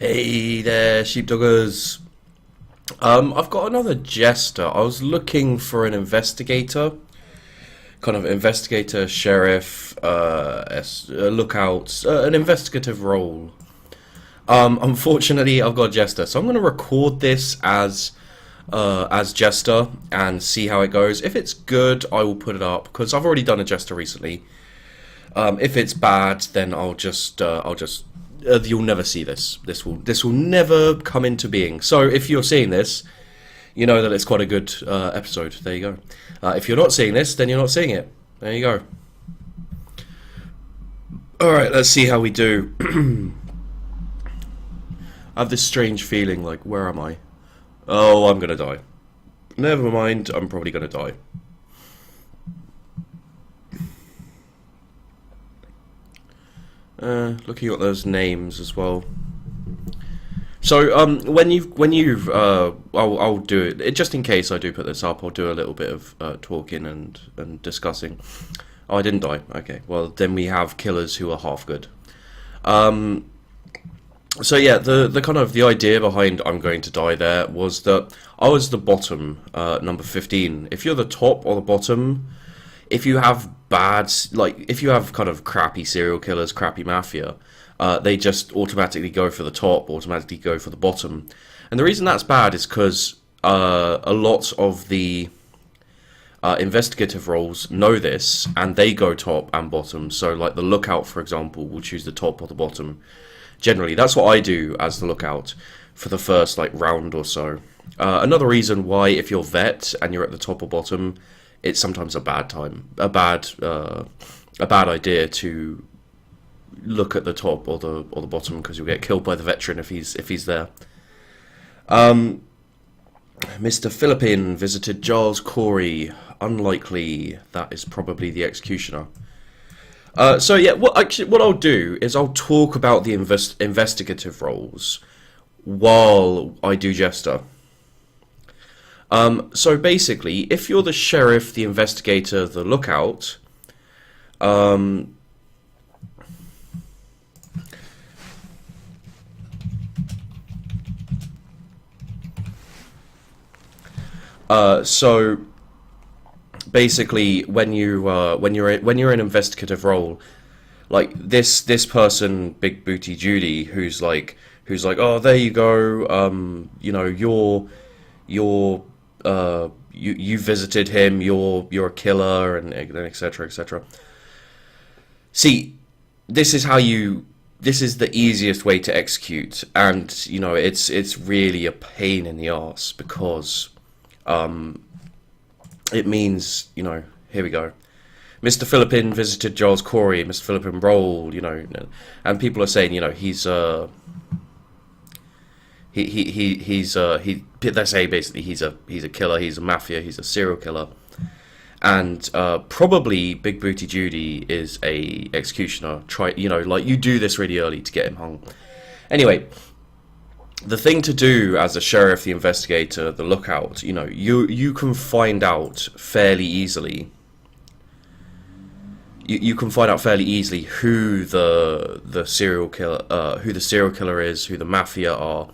Hey there, sheepdoggers. I've got another Jester. I was looking for an investigator, kind of investigator, sheriff, lookout, an investigative role. Unfortunately, I've got Jester, so I'm going to record this as Jester and see how it goes. If it's good, I will put it up because I've already done a Jester recently. If it's bad, then I'll just you'll never see this. This will never come into being. So if you're seeing this, you know that it's quite a good episode. There you go. If you're not seeing this, then you're not seeing it. There you go. All right, let's see how we do. I have this strange feeling like, where am I? Oh, I'm gonna die. Never mind, I'm probably gonna die. Looking at those names as well. So I'll do it just in case I do put this up. I'll do a little bit of talking and discussing. Oh, I didn't die. Okay, well then we have killers who are half good. So yeah, the kind of the idea behind I'm going to die there was that I was the bottom, number 15. If you're the top or the bottom, if you have if you have kind of crappy serial killers, crappy mafia, they just automatically go for the top, automatically go for the bottom. And the reason that's bad is because a lot of the investigative roles know this, and they go top and bottom. So like the lookout, for example, will choose the top or the bottom. Generally, that's what I do as the lookout for the first like round or so. Another reason why, if you're vet and you're at the top or bottom, it's sometimes a bad idea to look at the top or the bottom, because you'll get killed by the veteran if he's there. Mr. Philippine visited Giles Corey. Unlikely. That is probably the executioner. So yeah, what I'll do is I'll talk about the investigative roles while I do Jester. So basically, if you're the sheriff, the investigator, the lookout, so basically, when you're an investigative role, like this person, Big Booty Judy, who's like, oh, there you go, you know, you visited him, you're a killer, and etc, etc. See, this is the easiest way to execute, and you know it's really a pain in the arse, because it means, you know, here we go. Mr. Philippine visited Giles Corey. Mr. Philippine rolled, you know, and people are saying, you know, they say basically he's a killer, he's a mafia, he's a serial killer, and probably Big Booty Judy is a executioner. You know, like, you do this really early to get him hung. Anyway, the thing to do as a sheriff, the investigator, the lookout, you know, you can find out fairly easily. You can find out fairly easily who the serial killer is, who the mafia are.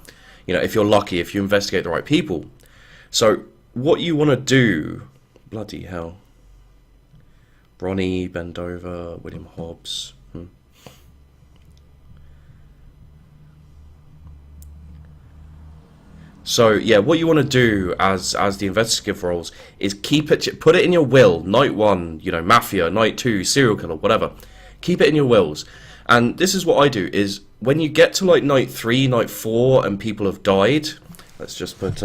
You know, if you're lucky, if you investigate the right people. So what you want to do, bloody hell, Bronny, Bendover, William Hobbs. So yeah, what you want to do as the investigative roles is put it in your will. Night 1, you know, mafia. Night 2, serial killer, whatever. Keep it in your wills. And this is what I do, is when you get to like night 3, night 4, and people have died, let's just put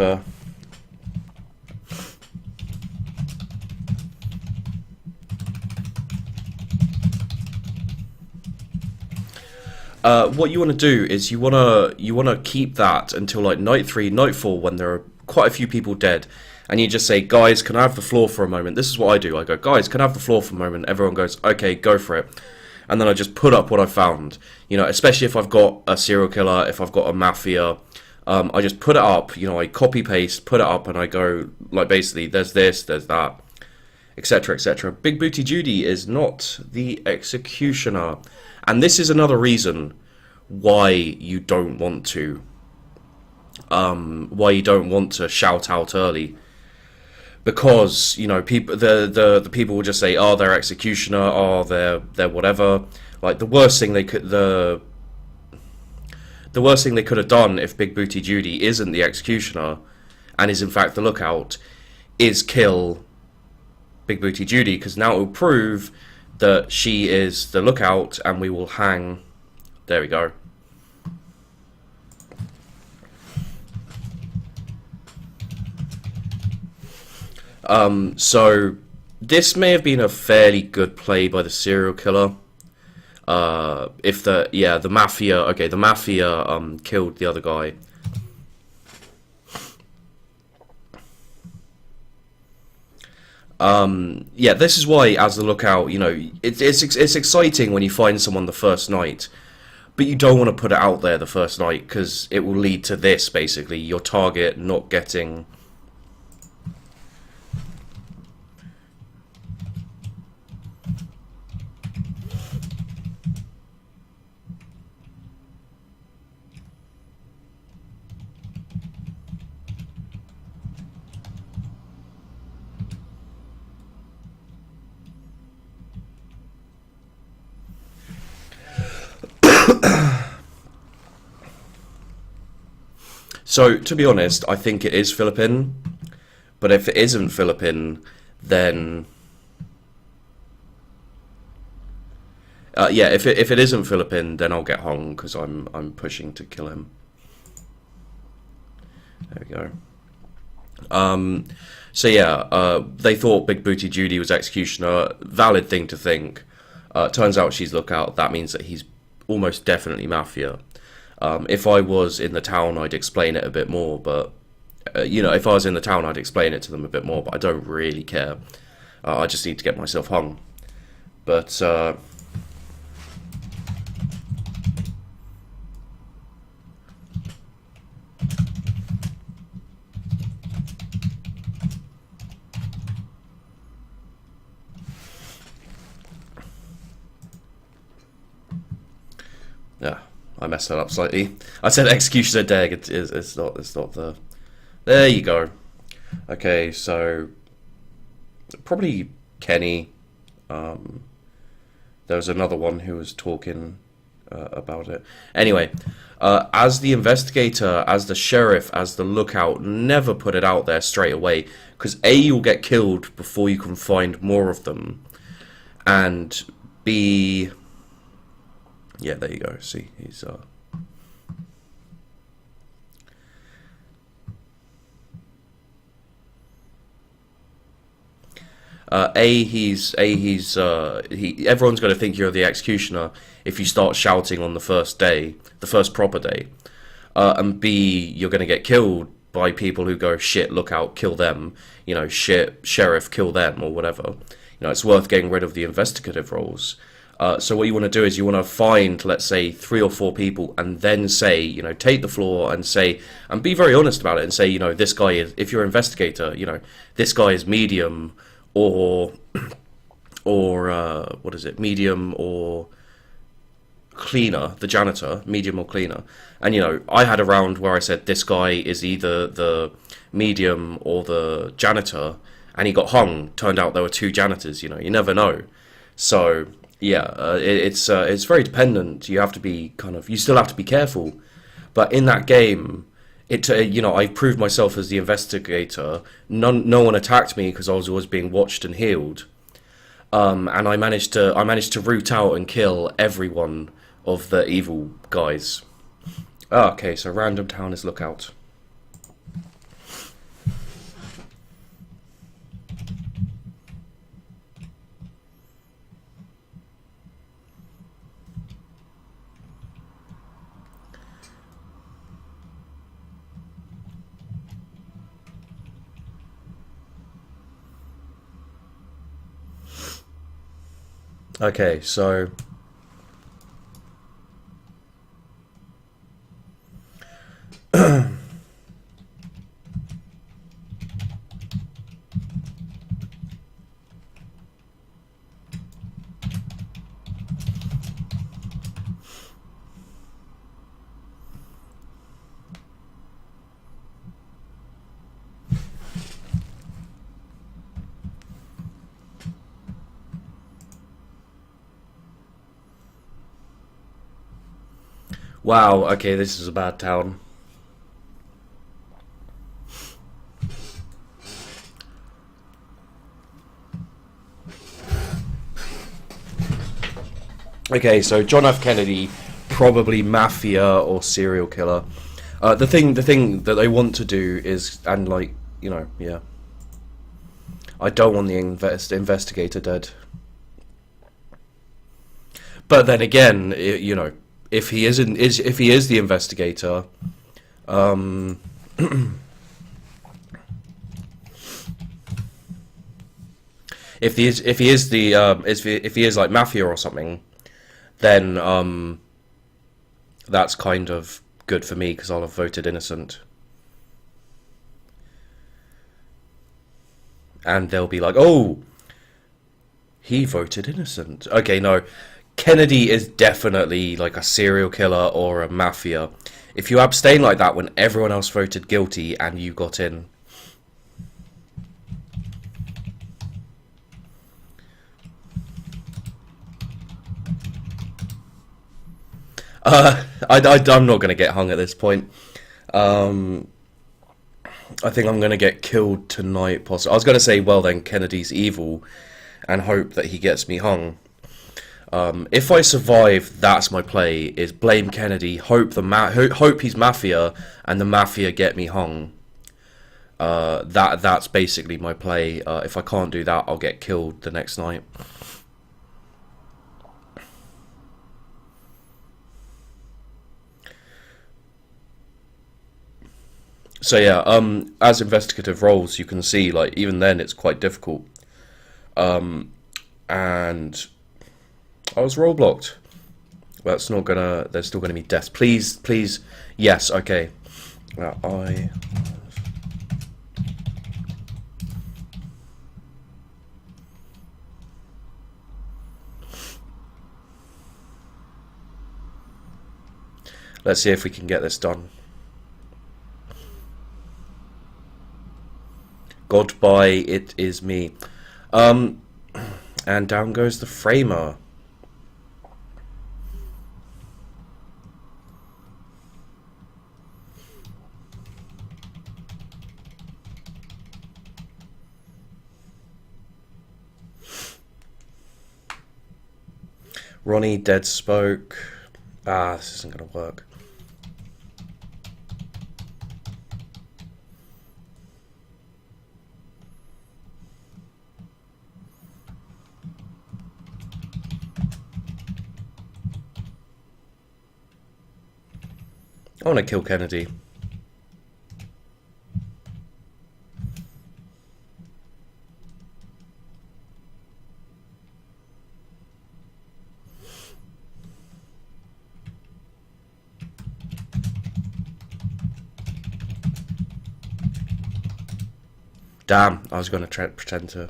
what you want to do is you want to keep that until like night 3, night 4, when there are quite a few people dead, and you just say, guys, can I have the floor for a moment? This is what I do. I go, guys, can I have the floor for a moment? Everyone goes, okay, go for it. And then I just put up what I found. You know, especially if I've got a serial killer, if I've got a mafia, I just put it up. You know, I copy paste, put it up, and I go, like, basically, there's this, there's that, etc, etc. Big Booty Judy is not the executioner. And this is another reason why you don't want to shout out early, because you know people the people will just say, oh, they're executioner, oh, they're whatever. Like the worst thing they could have done if Big Booty Judy isn't the executioner and is in fact the lookout is kill Big Booty Judy, because now it will prove that she is the lookout and we will hang. There we go. So this may have been a fairly good play by the serial killer. If the Mafia, okay, the Mafia killed the other guy. Yeah, this is why, as the lookout, you know, it's exciting when you find someone the first night, but you don't want to put it out there the first night, because it will lead to this, basically, your target not getting... So, to be honest, I think it is Philippine, but if it isn't Philippine, then... yeah, if it isn't Philippine, then I'll get hung, because I'm pushing to kill him. There we go. So yeah, they thought Big Booty Judy was executioner. Valid thing to think. Turns out she's lookout. That means that he's almost definitely Mafia. If I was in the town, I'd explain it a bit more, but you know, if I was in the town, I'd explain it to them a bit more, but I don't really care. I just need to get myself hung. But yeah, I messed that up slightly. I said executioner dag. It's not the... There you go. Okay, so probably Kenny. There was another one who was talking about it. Anyway, as the investigator, as the sheriff, as the lookout, never put it out there straight away, because A, you'll get killed before you can find more of them, and B... Yeah, there you go. See, he's everyone's going to think you're the executioner if you start shouting on the first day, the first proper day, and B, you're going to get killed by people who go, shit, look out, kill them, you know, shit, sheriff, kill them, or whatever. You know, it's worth getting rid of the investigative roles. So what you want to do is you want to find, let's say, 3 or 4 people, and then say, you know, take the floor and say, and be very honest about it, and say, you know, this guy is, if you're an investigator, you know, this guy is medium, or what is it, medium or cleaner, the janitor, medium or cleaner. And, you know, I had a round where I said this guy is either the medium or the janitor, and he got hung. Turned out there were 2 janitors, you know, you never know. So... yeah, it's very dependent. You have to be you still have to be careful. But in that game, you know, I proved myself as the investigator. No one attacked me because I was always being watched and healed. And I managed to root out and kill every one of the evil guys. Okay, so random town is lookout. Okay, so Wow, okay, this is a bad town. Okay, so John F. Kennedy, probably mafia or serial killer. The thing that they want to do is, and like, yeah. I don't want the investigator dead. But then again, if he if he is the investigator, um, if he is the if he is like Mafia or something, then that's kind of good for me because I'll have voted innocent. And they'll be like, oh, he voted innocent. Okay, no. Kennedy is definitely like a serial killer or a mafia. If you abstain like that when everyone else voted guilty and you got in. I'm not going to get hung at this point. I think I'm going to get killed tonight, possibly. I was going to say, well then, Kennedy's evil, and hope that he gets me hung. If I survive, that's my play, is blame Kennedy, hope he's Mafia, and the Mafia get me hung. That's basically my play. If I can't do that, I'll get killed the next night. So yeah, as investigative roles, you can see, like, even then it's quite difficult. And I was role blocked. That's not gonna. There's still gonna be deaths. Please, please. Yes. Okay. I. Let's see if we can get this done. Goodbye, it is me. And down goes the framer. Ronnie dead spoke. This isn't gonna work. I want to kill Kennedy. Damn, I was going to pretend to...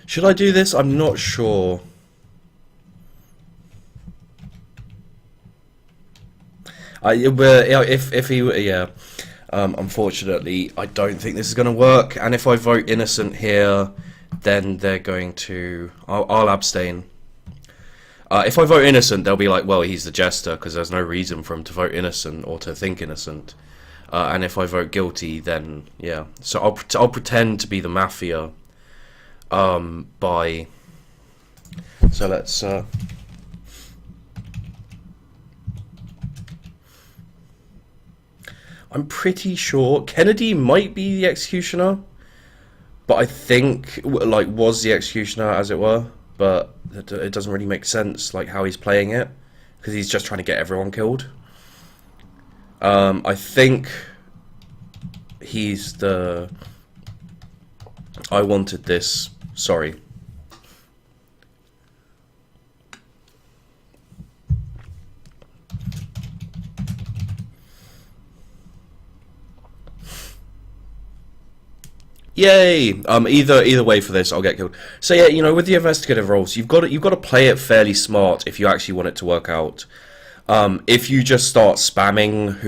Should I do this? I'm not sure. If he, yeah. Unfortunately, I don't think this is going to work. And if I vote innocent here, then they're going to... I'll abstain. If I vote innocent, they'll be like, well, he's the Jester, because there's no reason for him to vote innocent or to think innocent. And if I vote guilty, then, yeah. So I'll pretend to be the Mafia. By... So let's... I'm pretty sure Kennedy might be the executioner, but I think, like, was the executioner, as it were, but it doesn't really make sense, like, how he's playing it, because he's just trying to get everyone killed. I think he's the... I wanted this... Sorry. Yay! Either way for this, I'll get killed. So yeah, with the investigative roles, you've got to play it fairly smart if you actually want it to work out. If you just start spamming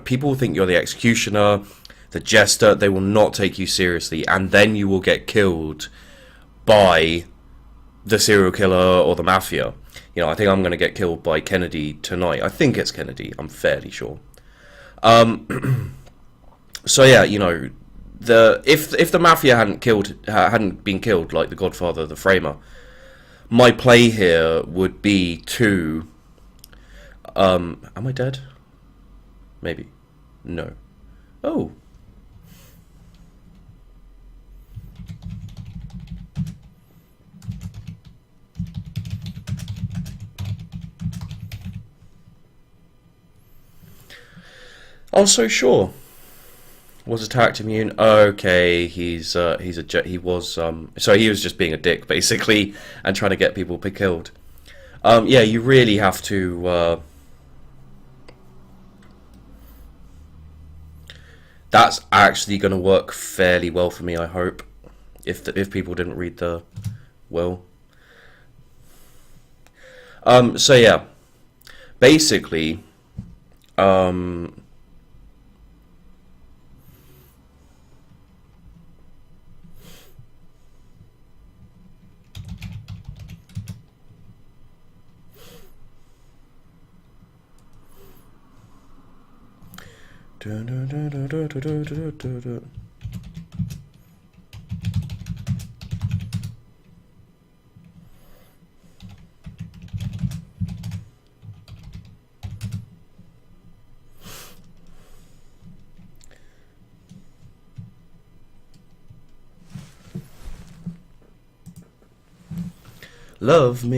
people think you're the executioner, the Jester, they will not take you seriously, and then you will get killed by the serial killer or the Mafia. You know, I think I'm going to get killed by Kennedy tonight. I think it's Kennedy. I'm fairly sure. So yeah, you know, if the Mafia hadn't been killed, like the Godfather, the Framer, my play here would be to. Am I dead? Maybe. No. Oh. I was so sure. Was attacked immune? Okay, he was so he was just being a dick basically and trying to get people killed. Yeah, you really have to. That's actually going to work fairly well for me, I hope. If people didn't read the will. So yeah, basically,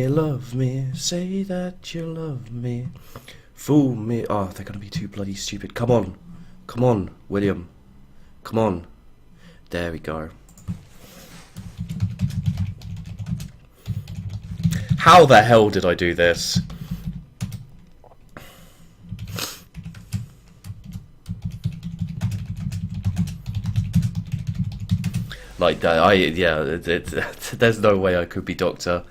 love me, say that you love me, fool me. Oh, they're gonna be too bloody stupid. Come on, William, come on. There we go. How the hell did I do this? Like that, there's no way I could be Doctor.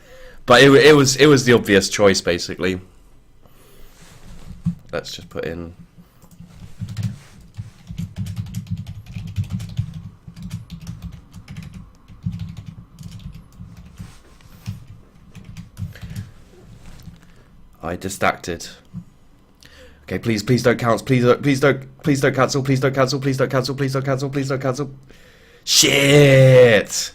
But it was the obvious choice, basically. Let's just put in. I distracted. Okay, please don't cancel. Please don't cancel. Please don't cancel. Please don't cancel. Please don't cancel. Please don't cancel. Shit!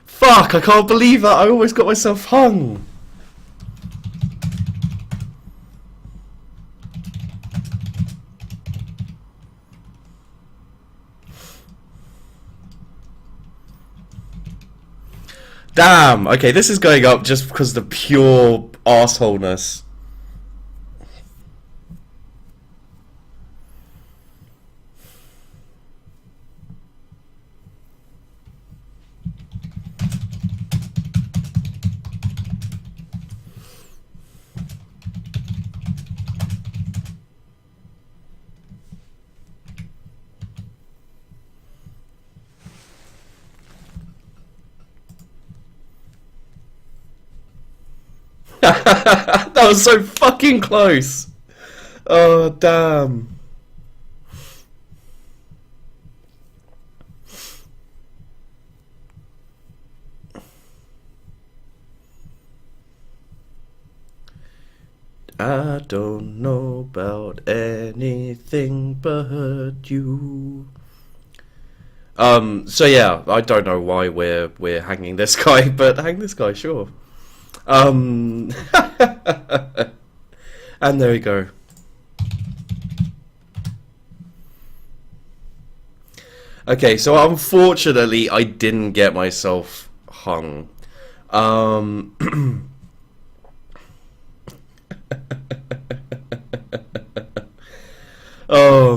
Fuck! I can't believe that. I almost got myself hung. Damn! Okay, this is going up just because of the pure arseholeness. That was so fucking close. Oh, damn. I don't know about anything but you. So yeah, I don't know why we're hanging this guy, but hang this guy, sure. And there we go. Okay, so unfortunately I didn't get myself hung. Oh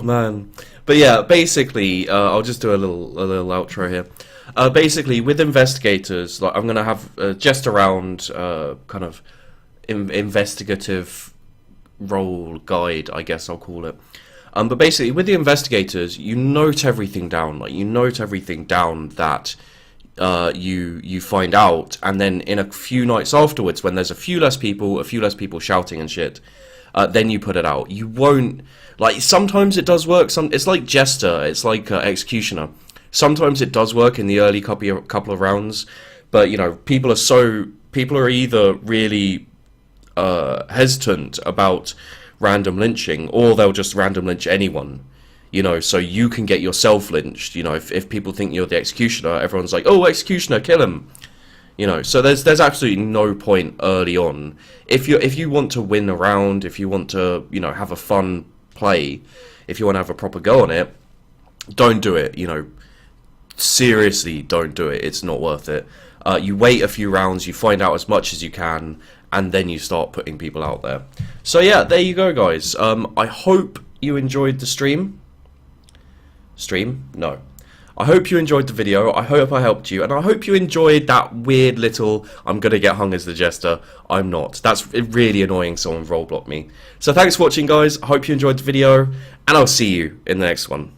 man. But yeah, basically, I'll just do a little outro here. Basically, with investigators, like I'm gonna have just around kind of investigative role guide, I guess I'll call it. But basically, with the investigators, you note everything down. Like you note everything down that you find out, and then in a few nights afterwards, when there's a few less people shouting and shit, then you put it out. You won't, like, sometimes it does work. It's like Jester, it's like Executioner. Sometimes it does work in the early couple of rounds, but you know, people are either really hesitant about random lynching, or they'll just random lynch anyone. You know, so you can get yourself lynched. You know, if people think you're the Executioner, everyone's like, "Oh, Executioner, kill him." You know, so there's absolutely no point early on. If you want to win a round, if you want to, you know, have a fun play, if you want to have a proper go on it, don't do it. You know, seriously, don't do it. It's not worth it. You wait a few rounds, you find out as much as you can, and then you start putting people out there. So yeah, there you go, guys. I hope you enjoyed the stream. No. I hope you enjoyed the video, I hope I helped you, and I hope you enjoyed that weird little, I'm gonna get hung as the Jester, I'm not. That's really annoying someone rollblocked me. So thanks for watching, guys, I hope you enjoyed the video, and I'll see you in the next one.